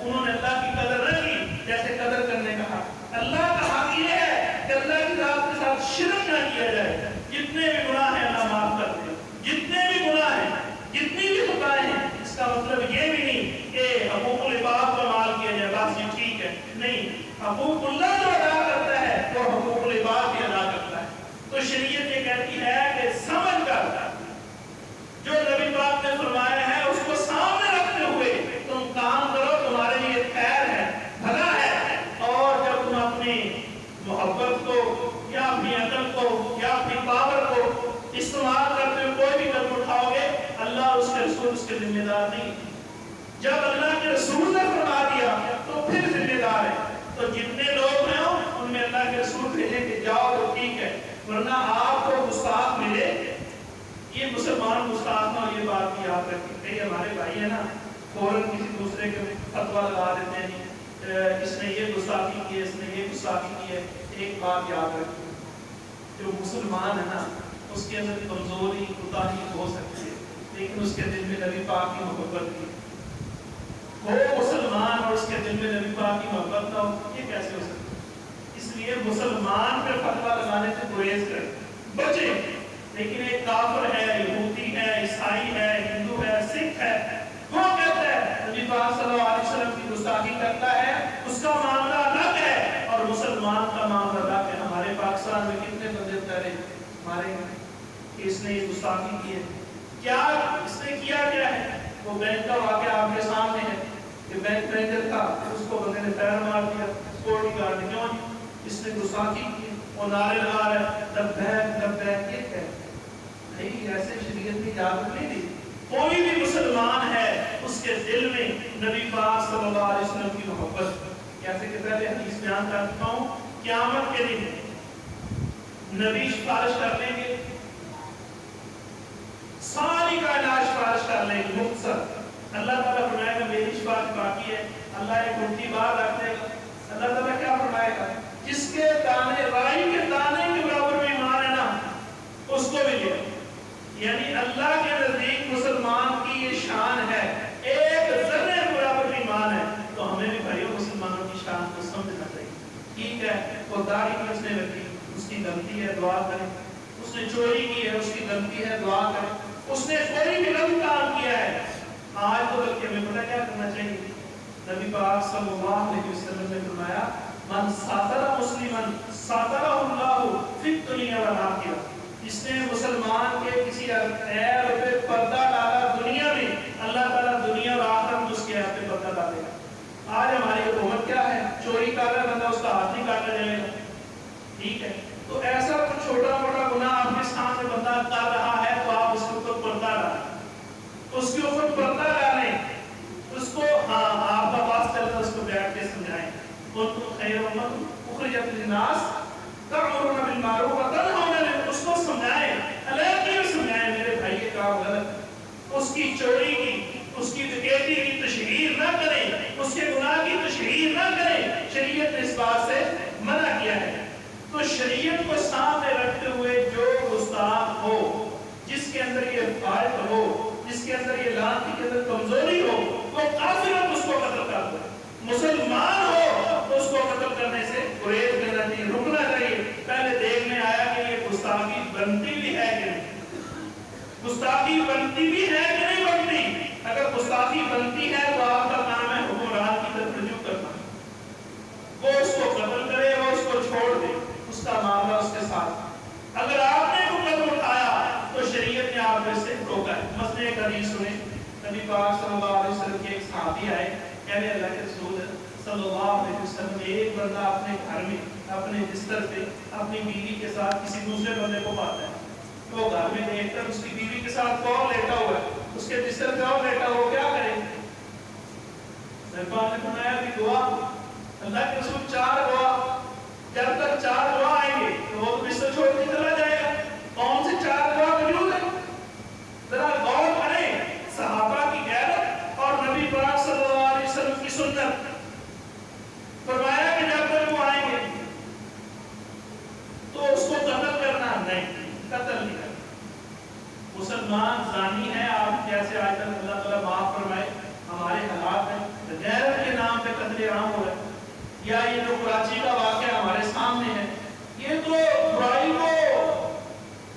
انہوں نے اللہ کی قدر نہ کی جیسے قدر کرنے کا حق۔ اللہ کا حق یہ ہے کہ اللہ کی ذات کے ساتھ شرک نہ کیا جائے، جتنے بھی گناہ ہیں اللہ معاف کر دے، جتنے بھی گناہ ہیں، جتنی بھی خطائیں ہیں، اس کا مطلب یہ بھی نہیں کہ حقوق العباد کو مال کیا جائے بس یہ ٹھیک ہے، نہیں، حقوق اللہ جو ادا کرتا ہے وہ حقوق العباد بھی ادا کرتا ہے۔ تو شریعت یہ کہتی ہے کہ سمجھ کر جو نبی پاک نے فرمایا ہے اس کو سامنے رکھتے ہوئے تم کام کرو، تمہارے لیے خیر ہے، بھلا ہے، اور جب تم اپنی محبت کو یا اپنی عقل کو یا اپنی پاور کو استعمال کرتے ہوئے کوئی بھی قدم اٹھاؤ گے، اللہ اس کے رسول اس کے ذمہ دار نہیں۔ جب اللہ کے رسول نے فرما دیا تو پھر ذمہ دار ہے۔ تو جتنے لوگ ہیں ان میں اللہ کے رسول بھیجے کہ جاؤ تو ٹھیک ہے، ورنہ آپ کو گستاخ ملے، یہ مسلمان گستاخ نہ ہو، یہ بات بھی یاد رکھیں۔ کئی ہمارے بھائی ہیں نا، فوراً کسی دوسرے کے فتویٰ لگا دیتے ہیں، اس نے یہ گستاخی کی ہے، اس نے یہ گستاخی کی ہے۔ ایک بات یاد رکھیں، جو مسلمان ہے نا اس کے اندر کمزوری کوتاہی ہو سکتی ہے، لیکن اس کے دل میں نبی پاک کی محبت کی، وہ مسلمان اور اس کے دل میں نبی پاک کی محبت نہ ہو، یہ کیسے ہو سکتا ہے؟ اس لیے مسلمان پہ فتویٰ لگانے سے گریز کریں، بچیں۔ لیکن ایک کافر ہے، یہودی ہے، عیسائی ہے، ہندو ہے، سکھ ہے، وہ کہتا ہے نبی پاک صلی اللہ علیہ وسلم کی گستاخی کرتا ہے، اس کا معاملہ الگ ہے، اور مسلمان کا معاملہ الگ ہے۔ ہمارے پاکستان میں کتنے بندے تیرے مارے گئے کہ اس نے یہ گستاخی کی ہے؟ کیا اس نے کیا ہے؟ وہ بینک کا واقعہ آپ کے سامنے ہے کہ کہ بینک مینیجر تھا، اس کو بندے نے پیر مار دیا، سیکورٹی گارڈ نے کیوں اس نے گستاخی کی، وہ نعرے لگا رہا ہے لبیک لبیک، یہ کیا ہے؟ نہیں، ایسے شریعت کی اجازت نہیں دی۔ کوئی بھی مسلمان ہے اس کے دل میں نبی پاک صلی اللہ علیہ وسلم کی محبت، جیسے کہ پہلے حدیث بیان کر چکا ہوں، قیامت کے دن نبی سفارش کر لیں گے، ساری کائنات سفارش کر لیں گے مختصر، اللہ تعالیٰ فرمائے گا میری شفاعت باقی ہے، اللہ ایک مٹھی باہر رکھ دے گا، اللہ تعالیٰ کیا فرمائے گا؟ جس کے دانے رائی کے دانے کے برابر بھی ایمان ہے نا، اس کو بھی لے۔ یعنی اللہ کے نزدیک مسلمان کی یہ شان ہے، ایک ذرے کے برابر بھی ایمان ہے، تو ہمیں بھی بھائیوں مسلمانوں کی شان کو سمجھنا چاہیے۔ ٹھیک ہے، وہ داڑھی کس نے رکھی، اس کی غلطی ہے، دعا کریں۔ اس نے چوری کی ہے، اس کی غلطی ہے، دعا کریں۔ اس نے کوئی بھی غلط کام کیا ہے، آج تو بلکہ ہمیں پتہ کیا کرنا چاہیے؟ نبی پاک صلی اللہ علیہ وسلم نے فرمایا من ساتر مسلمن ساترہ اللہ فی الدنیا والآخرہ، جس نے مسلمان کے کسی عیب پہ پردہ ڈالا دنیا میں، اللہ تعالیٰ دنیا اور آخرت میں اس کے عیب پہ پردہ ڈالے گا۔ آج ہماری حکومت کیا ہے؟ چوری کر رہا بندہ اس کا ہاتھ نہیں کاٹا جائے گا، ٹھیک ہے؟ تو ایسا کچھ چھوٹا موٹا گناہ آپ کے سامنے بندہ کر رہا ہے تو آپ اس کے اوپر پردہ ڈالیں، اس کے اوپر پردہ ڈالیں، اس کو آپ کا پاس چلتا اس کو بیٹھ کے سمجھائیں۔ کنتم خیر امۃ اخرجت للناس تأمرون بالمعروف وتنہون عن المنکر، اس کو سمجھائیں، علیہ سمجھائیں میرے بھائی یہ کام غلط، اس کی چوری کی، اس کی ڈکیتی کی تشہیر نہ کریں، اس کے گناہ کی تشہیر نہ کریں، شریعت نے اس بات سے منع کیا ہے۔ تو شریعت کو سامنے رکھتے ہوئے جو گستاخ ہو، جس کے اندر یہ فالٹ ہو، جس کے اندر یہ لعنتی کے اندر کمزوری ہو، وہ کافر ہو تو اس کو قتل کر دو، مسلمان ہو تو اس کو قتل کرنے سے گریز کرنا چاہیے، رکنا چاہیے۔ پہلے دیکھنے آیا کہ یہ گستاخی بنتی بھی ہے کہ نہیں، گستاخی بنتی بھی ہے کہ نہیں بنتی۔ اگر گستاخی بنتی ہے تو آپ کا کام ہے حکمران کی طرف رجوع کرنا، وہ اس کو قتل کرے، وہ اس کو چھوڑ دے، اس کا معاملہ اس کے ساتھ۔ اگر آپ نے کوئی قدم اٹھایا تو شریعت نے آپ سے روکا ہے۔ مثلا ایک حدیث سنیں، نبی پاک صلی اللہ علیہ وسلم کے ایک صحابی آئے، کہنے اللہ کے رسول صلی اللہ علیہ وسلم، ایک بندہ اپنے گھر میں اپنے بستر پہ اپنی بیوی کے ساتھ کسی دوسرے بندے کو پاتا ہے، تو وہ گھر میں دیکھ کر اس کی بیوی کے ساتھ اور لیٹا ہوا ہے، اس کے بستر پہ اور لیٹا ہوا، کیا کرے؟ نبی نے فرمایا کہ دعا، اللہ کے رسول 4 دعا، جب تک 4 دعا آئیں گے تو وہ بستر چھوڑ کے چلا جائے گا۔ کون سے 4 دعا موجود ہیں؟ ذرا غور کریں، صحابہ کی غیرت اور نبی پاک صلی اللہ علیہ وسلم کی سنت۔ فرمایا کہ جب تک وہ آئیں گے تو اس کو قتل کرنا نہیں، قتل نہیں کرنا۔ مسلمان زانی ہے، آپ جیسے آج تک اللہ تعالیٰ معاف فرمائے ہمارے حالات ہیں، غیرت کے نام پہ قتل عام ہو رہا ہے، یا یہ جو کراچی کا واقعہ ہمارے سامنے ہے، یہ تو برائی کو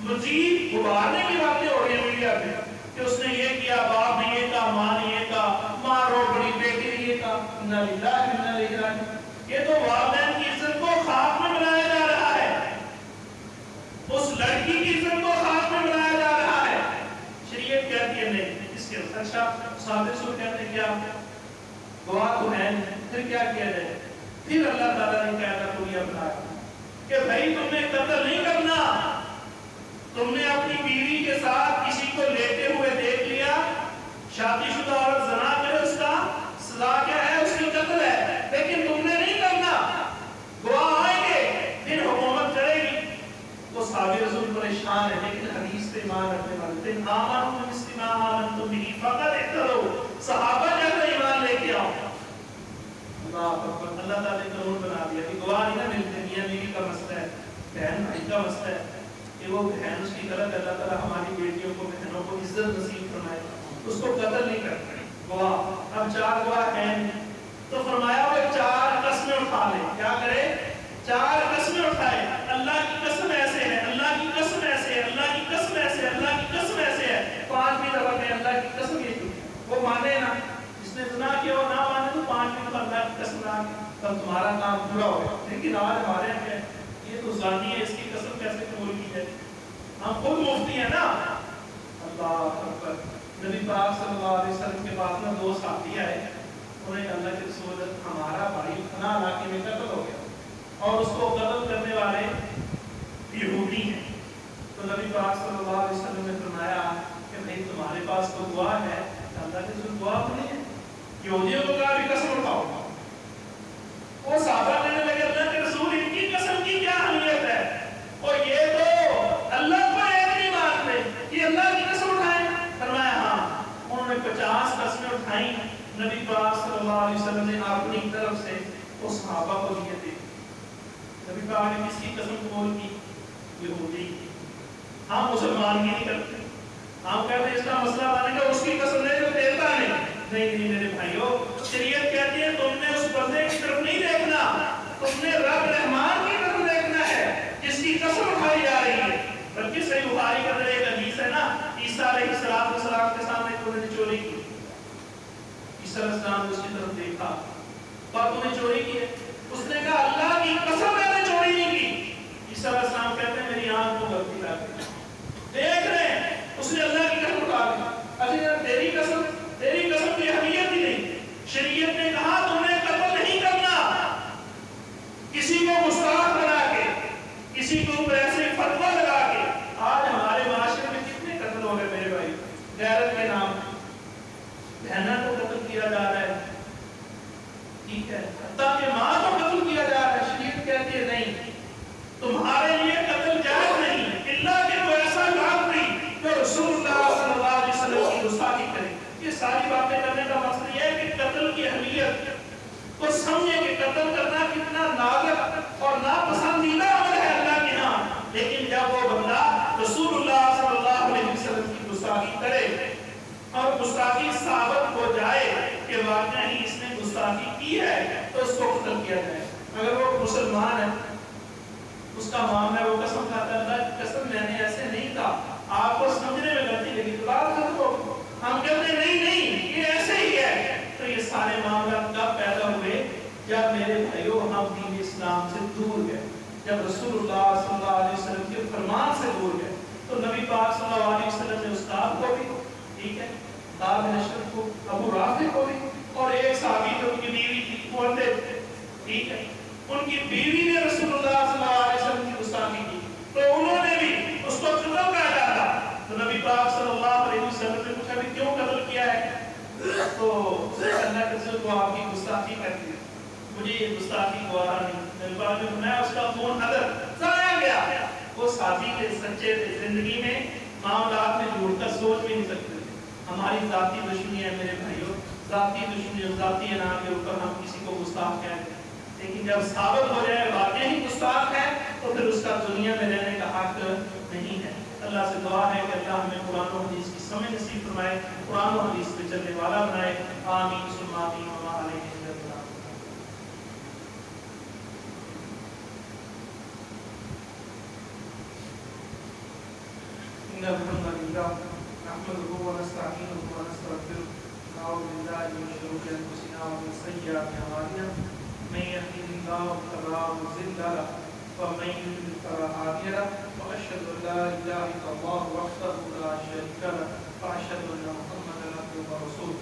مزید ابھارنے کی باتیں ہو رہی ہیں میڈیا پہ، کہ اس نے یہ کیا، باپ نے یہ کہا، ماں نے یہ کہا، ماں رو بڑی، بیٹی نے یہ کہا، انا للہ و انا الیہ راجعون۔ یہ تو والدین کی عزت کو خاک میں بنایا جا رہا ہے، اس لڑکی کی عزت کو خاک میں بنایا جا رہا ہے۔ شریعت کہتی ہے نہیں، اس کے اچھا صادق سو کہتے ہیں کیا گواہ تو ہے نہیں، پھر کیا کیا جائے؟ پھر اللہ تعالیٰ نے قاعدہ کوئی اپنایا کہ بھائی تم نے قتل نہیں کرنا، تم نے اپنی بیوی کے ساتھ کسی کو لیتے ہوئے دیکھ لیا، شادی شدہ عورت زنا کرے، اس کا سزا کیا ہے؟ اس کی قتل ہے، لیکن تم نے نہیں کرنا۔ گواہ آئیں گے، پھر حکومت کرے گی، وہ صحابہ رسول پریشان ہے، لیکن حدیث پہ ایمان رکھنے والے تھے، آمنوا بمثل ما آمنتم به فقد اهتدوا، صحابہ جیسا ایمان لے کے آؤ۔ اللہ تعالیٰ نے قانون بنا دیا کہ گواہ نہیں نہ ملتے، میاں بیوی کا مسئلہ ہے، بہن بھائی کا مسئلہ ہے، کہ وہ بہن اس کی غلط، اللہ تعالیٰ ہماری بیٹیوں کو، بہنوں کو عزت نصیب فرمائے، اس کو قتل نہیں کرتے۔ گواہ اب 4 گواہ ہیں تو فرمایا وہ 4 قسمیں اٹھا لے، کیا کرے؟ 4 قسمیں اٹھائے، اللہ کی قسم ایسے ہے، اللہ کی قسم ایسے ہے، اللہ کی قسم ایسے ہے، اللہ کی قسم ایسے ہے، 5ویں دفعہ میں اللہ کی قسم یہ کی، وہ مانے نا، جس نے زنا کیا وہ نہ مانے تو 5ویں دفعہ اللہ کی قسم نہ، تب تمہارا کام پورا ہوگا۔ لیکن آج ہمارے یہاں کیا ہے؟ یہ تو زانی ہے، اس کی قسم کیسے قبول کی جائے؟ ہم خود مفتی ہیں نا۔ اللہ اکبر۔ نبی پاک صلی اللہ علیہ وسلم کے پاس میں 2 صحابی آئے، انہیں اللہ کے رسول ہمارا بھائی فلاں علاقے میں قتل ہو گیا اور اس کو قتل کرنے والے یہودی ہیں، تو نبی پاک صلی اللہ علیہ وسلم نے فرمایا کہ بھائی تمہارے پاس تو دعا ہے، اللہ کے رسول دعا بنی ہے، یہودیوں کو کہا بھی قسم اٹھاؤ. وہ صحابہ کہنے لگے اللہ کے رسول ان کی قسم کی کیا اہمیت ہے، اور یہ تو اللہ کو ایک نہیں مانتے، یہ اللہ کی قسم اٹھائیں. فرمایا ہاں. انہوں نے 50 قسمیں اٹھائیں. نبی پاک صلی اللہ علیہ وسلم نے اپنی طرف سے اس صحابہ کو دیے تھے. نبی پاک نے کس کی قسم قبول کی؟ یہودی کی. ہم مسلمان کی نہیں کرتے، ہم کہتے ہیں اس کا مسئلہ بنے گا اس کی قسم نہیں تو دیتا نہیں. نہیں میرے بھائیو، شریعت کہتی ہے تم نے اس بندے کی طرف نہیں دیکھنا، تم نے رب رحمان کی طرف دیکھنا ہے جس کی قسم اٹھائی جا رہی ہے. بلکہ صحیح بخاری کے اندر ایک حدیث ہے نا، عیسیٰ علیہ السلام کے سامنے انہوں نے چوری کی. عیسیٰ علیہ السلام نے اس کی طرف دیکھا، بات تم نے چوری کی ہے؟ اس نے کہا اللہ کی قسم میں نے چوری نہیں کی. عیسیٰ علیہ السلام کہتے ہیں میری آنکھ کو غلطی لگ گئی، دیکھ رہے ہیں اس نے اللہ کی قسم اٹھا دی. تیری قسم کی اہمیت ہی نہیں. شریعت نے کہا تم نے قتل نہیں کرنا، کسی کو گستاخ بنا کے، کسی کو ایسے فتویٰ لگا کے. آج ہمارے معاشرے میں کتنے قتل ہو گئے میرے بھائی، غیرت کے نام بہنوں کو قتل کیا جا رہا ہے، ٹھیک ہے، حتیٰ کہ ماں کو قتل کیا جا رہا ہے. شریعت کہتی ہے نہیں، تمہارے لیے قتل جائز نہیں اللہ کے کوئی ایسا کام نہیں جو رسول اللہ صلی اللہ علیہ وسلم کی گستاخی کرے. یہ ساری باتیں کرنے کا مقصد یہ ہے کہ قتل کی اہمیت کو سمجھے کہ قتل کرنا کتنا نازک اور ناپسندیدہ عمل ہے اللہ کے ہاں. لیکن جب وہ بندہ رسول اللہ صلی اللہ علیہ وسلم کی گستاخی کرے اور گستاخی ثابت ہو جائے کہ واقعی اس نے گستاخی کی ہے تو اس کو قتل کیا جائے. اگر وہ مسلمان ہے، اس کا معاملہ ہے، وہ قسم کھاتا ہے اللہ کی قسم میں نے ایسے نہیں کہا، آپ کو سمجھنے میں غلطی لگی تو بات کر دو. ہم کہتے ہیں نہیں یہ ایسے ہی ہے. تو یہ سارے معاملات کب پیدا ہوئے؟ جب میرے بھائیوں ہم دین اسلام سے دور گئے، جب رسول اللہ صلی اللہ علیہ وسلم کے فرمان سے دور گئے. تو نبی پاک صلی اللہ علیہ وسلم نے استاد کو بھی، ٹھیک ہے، کعب بن اشرف کو، ابو رافع کو بھی، اور ایک صحابی جو ان کی بیوی تھی عورتیں، ٹھیک ہے، ان کی بیوی نے رسول اللہ صلی اللہ علیہ وسلم کی گستاخی کی تو انہوں نے بھی اس کو قتل کیا جاتا. تو نبی پاک صلی اللہ علیہ وسلم نے پوچھا بھی کیوں قتل کیا ہے؟ تو اللہ کے رسول کو آپ کی گستاخی کرتی ہے، مجھے یہ گستاخی گوارا نہیں. نبی پاک نے فرمایا اس کا خون ادر ضائع گیا. وہ صحابی کے سچے تھے، زندگی میں معاملات میں جھوٹ کا سوچ بھی نہیں سکتے تھے. ہماری ذاتی دشمنی ہے میرے بھائیوں، ذاتی دشمنی اور ذاتی انعام کے اوپر ہم کسی کو گستاخ کہتے ہیں. لیکن جب ثابت ہو جائے واقعی ہی گستاخ ہے تو پھر اس کا دنیا میں رہنے کا حق نہیں ہے. اللہ سے دعا ہے کہ اللہ ہمیں قرآن و حدیث کی سمجھ نصیب فرمائے، قرآن و حدیث پہ چلنے والا بنائے. آمین ثم آمین وما علیہ السلام. إن الحمد لله نحمده ونستعينه ونستغفره ونعوذ بالله من شرور أنفسنا ومن سيئات أعمالنا من يهده الله فلا مضل له ومن يضلل فلا هادي له وأشهد أن لا إله إلا الله وحده لا شريك له وأشهد أن محمدا عبده ورسوله.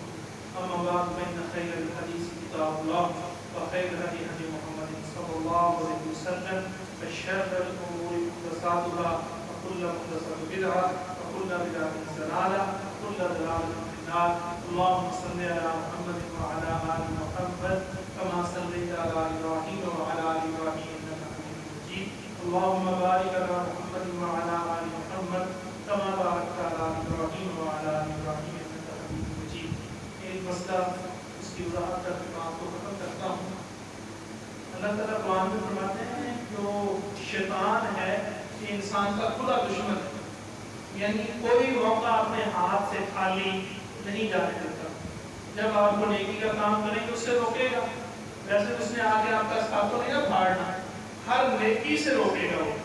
أما بعد فإن خير الحديث كتاب الله وخير الهدي هدي محمد صلى الله عليه وسلم وشر الأمور محدثاتها وكل محدثة بدعة وكل بدعة ضلالة وكل ضلالة في النار. اللهم صل على محمد وعلى آل محمد كما صليت على إبراهيم وعلى آل إبراهيم إنك حميد مجيد. اللهم بارك على محمد وعلى آل محمد كما باركت على إبراهيم وعلى آل إبراهيم إنك حميد مجيد. ایک مسئلہ اس کی وضاحت کر کے آپ کو ختم کرتا ہوں. اللہ تعالیٰ قرآن میں فرماتے ہیں جو شیطان ہے یہ انسان کا کھلا دشمن ہے، یعنی کوئی موقع اپنے ہاتھ سے خالی نہیں جانے دیتا. جب آپ کو نیکی کا کام کریں گے اس سے روکے گا، ویسے اس نے آگے آپ کا ساتھ تو نہیں پھاڑنا، ہر نیکی سے روکے گا وہ.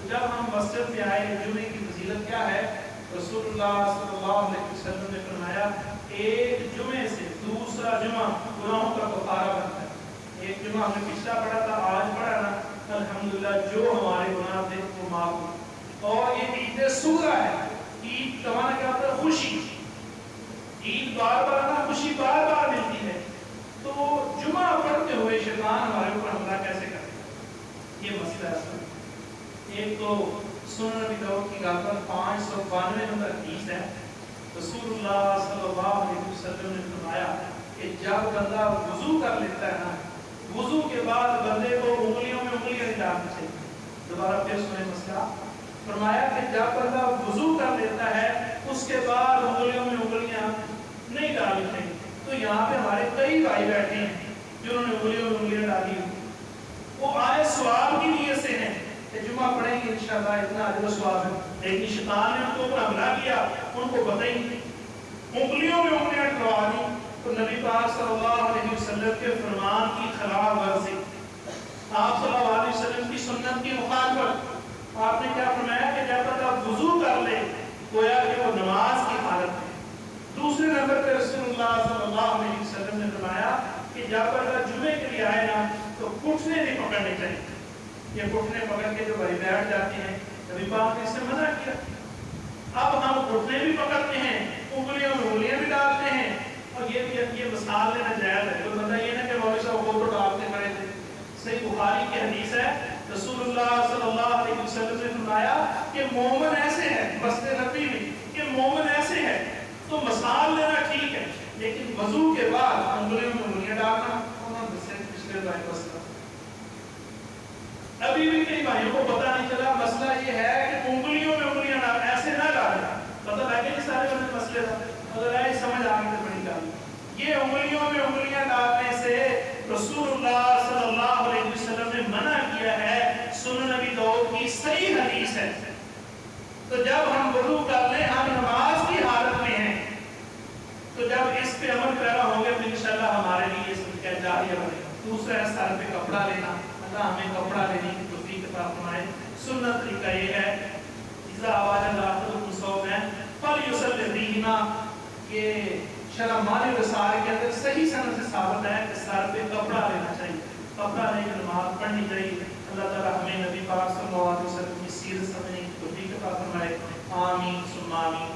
جب ہم مسجد میں آئے، جمعے کی فضیلت کیا ہے؟ رسول اللہ صلی اللہ علیہ وسلم نے فرمایا ایک جمعے سے دوسرا جمعہ گناہوں کا کفارہ بنتا ہے. ایک جمعہ ہم نے پچھلا پڑھا تھا، آج پڑھا نا، الحمدللہ جو ہمارے گناہ تھے وہ معاف ہوئے. اور یہ عید صغریٰ ہے. عید کا معنی کیا ہوتا ہے؟ خوشی. عید بار بار نا، خوشی بار بار ملتی ہے. تو تو جمعہ پڑھتے ہوئے شیطان ہمارے اوپر حملہ کیسے کرے؟ یہ مسئلہ ہے۔ ایک تو سنن نبی داؤد کی گاتن 592 نمبر حدیث ہے، رسول اللہ صلی اللہ علیہ وسلم نے فرمایا کہ جب بندہ وضو کر لیتا ہے نا، وضو کے بعد بندے کو انگلیوں میں انگلیاں نہیں ڈالنی چاہیے۔ دوبارہ پھر سنیں مسئلہ، فرمایا کہ جب بندہ وضو کر لیتا ہے اس کے بعد انگلیوں میں انگلیاں نہیں ڈالنی چاہیے۔ تو یہاں پہ ہمارے کئی بھائی بیٹھے ہیں جنہوں نے انگلیوں میں انگلیاں ڈالی، وہ آئے ثواب کی نیت سے ہیں کہ جمعہ پڑھیں گے انشاءاللہ اتنا اجر و ثواب ہے، لیکن شیطان نے ان کو حملہ کیا، ان کو پتہ ہی نہیں، انگلیوں میں انگلیاں ڈلوا دی۔ تو نبی پاک صلی اللہ علیہ وسلم کے فرمان کی خلاف ورزی، آپ صلی اللہ علیہ وسلم کی سنت کی مخالفت، آپ نے کیا فرمایا کہ جب تک آپ وضو کر لیں گویا کہ وہ نماز کی حالت ہے۔ دوسرے نمبر پہ رسول اللہ صلی اللہ علیہ وسلم نے فرمایا کہ جب اگر جمعے کے لیے آئے نا تو گھٹنے نہیں پکڑنے چاہیے۔ یہ گھٹنے پکڑ کے جو بھائی بیٹھ جاتے ہیں، نبی پاک نے اس سے منع کیا۔ اب ہم گھٹنے بھی پکڑتے ہیں، انگلیوں میں انگلیاں بھی ڈالتے ہیں، اور یہ مثال لینا جائز ہے۔ کوئی بندہ یہ نہ کہ مولوی صاحب وہ تو ڈالتے کھڑے تھے۔ صحیح بخاری کی حدیث ہے، رسول اللہ صلی اللہ علیہ وسلم نے فرمایا کہ مومن ایسے ہے، مسجد نبی میں کہ مومن ایسے ہے، تو مثال لینا ٹھیک ہے، لیکن وضو کے بعد انگلیوں میں انگلیاں ڈالنا پچھلے بھائی مسئلہ ابھی بھی کئی بھائیوں کو پتہ نہیں چلا۔ مسئلہ یہ ہے کہ انگلیوں میں انگلیاں ایسے نہ ڈالنا، پتہ لگے نہیں سارے بندے مسئلے تھا، اگر آئے سمجھ آگے تو بڑی ڈالی۔ یہ انگلیوں میں انگلیاں ڈالنے سے رسول اللہ صلی اللہ علیہ وسلم نے منع کیا ہے، سنن نبی داؤد کی صحیح حدیث ہے۔ تو جب ہم وضو کر لیں، ہم نماز کی حالت میں ہیں، تو جب اس پہ عمل پیرا ہوں گے تو انشاءاللہ ہمارے لیے یہ صدقہ جاریہ بنے گا۔ دوسرا ہے سر پہ کپڑا لینا، اللہ ہمیں کپڑا لینے کی توفیق عطا فرمائے۔ سنت طریقہ یہ ہے، اذا آواز احدکم ثوبین فلیصلی فیہما، یہ شرح مانی رسالے کے اندر صحیح سند سے ثابت ہے کہ سر پہ کپڑا لینا چاہیے، کپڑا لے کے نماز پڑھنی چاہیے۔ اللہ تعالیٰ ہمیں نبی پاک صلی اللہ علیہ وسلم کی سیرت سمجھنے کی توفیق عطا فرمائے۔ آمین ثم آمین۔